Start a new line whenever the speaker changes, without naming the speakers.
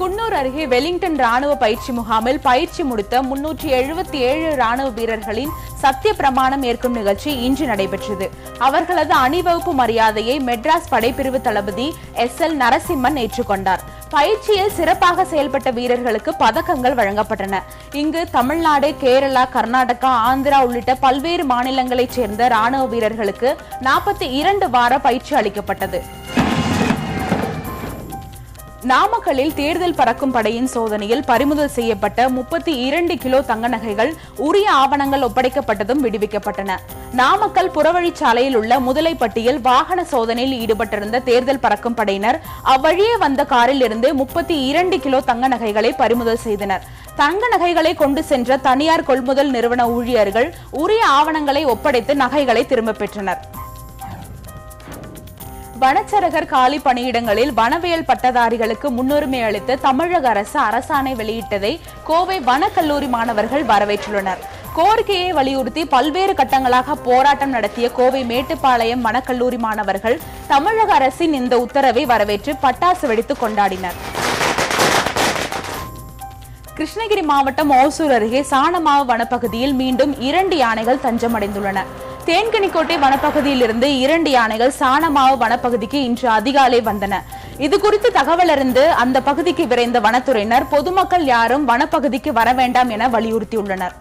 குன்னூர் அருகே வெலிங்டன் ராணுவ பயிற்சி முகாமில் பயிற்சி முடித்த 377 ராணுவ வீரர்களின் சத்திய பிரமாணம் ஏற்கும் நிகழ்ச்சி இன்று நடைபெற்றது. அவர்களது அணிவகுப்பு மரியாதையை மெட்ராஸ் படைப்பிரிவு தளபதி SL நரசிம்மன் ஏற்றுக்கொண்டார். பயிற்சியில் சிறப்பாக செயல்பட்ட வீரர்களுக்கு பதக்கங்கள் வழங்கப்பட்டன. இங்கு தமிழ்நாடு, கேரளா, கர்நாடகா, ஆந்திரா உள்ளிட்ட பல்வேறு மாநிலங்களைச் சேர்ந்த ராணுவ வீரர்களுக்கு 42 வார பயிற்சி அளிக்கப்பட்டது. நாமக்கல்லில் தேர்தல் பறக்கும் படையின் சோதனையில் பறிமுதல் செய்யப்பட்ட 32 கிலோ தங்க நகைகள் உரிய ஆவணங்கள் ஒப்படைக்கப்பட்டதும் விடுவிக்கப்பட்டன. நாமக்கல் புறவழிச்சாலையில் உள்ள முதலைப்பட்டியில் வாகன சோதனையில் ஈடுபட்டிருந்த தேர்தல் பறக்கும் படையினர் அவ்வழியே வந்த காரில் இருந்து 32 கிலோ தங்க நகைகளை பறிமுதல் செய்தனர். தங்க நகைகளை கொண்டு சென்ற தனியார் கொள்முதல் நிறுவன ஊழியர்கள் உரிய ஆவணங்களை ஒப்படைத்து நகைகளை திரும்ப பெற்றனர். வனச்சரகர் காலி பணியிடங்களில் வனவியல் பட்டதாரிகளுக்கு முன்னுரிமை அளித்து தமிழக அரசு அரசாணை வெளியிட்டதை கோவை வனக்கல்லூரி மாணவர்கள் வரவேற்றுள்ளனர். கோரிக்கையை வலியுறுத்தி பல்வேறு கட்டங்களாக போராட்டம் நடத்திய கோவை மேட்டுப்பாளையம் வனக்கல்லூரி மாணவர்கள் தமிழக அரசின் இந்த உத்தரவை வரவேற்று பட்டாசு வெடித்து கொண்டாடினர். கிருஷ்ணகிரி மாவட்டம் ஓசூர் அருகே சாணமாவு வனப்பகுதியில் மீண்டும் 2 யானைகள் தஞ்சமடைந்துள்ளன. தேன்கனிக்கோட்டை வனப்பகுதியில் இருந்து 2 யானைகள் சாணமாவு வனப்பகுதிக்கு இன்று அதிகாலை வந்தன. இதுகுறித்து தகவல் அறிந்து அந்த பகுதிக்கு விரைந்த வனத்துறையினர் பொதுமக்கள் யாரும் வனப்பகுதிக்கு வர வேண்டாம் என வலியுறுத்தியுள்ளனர்.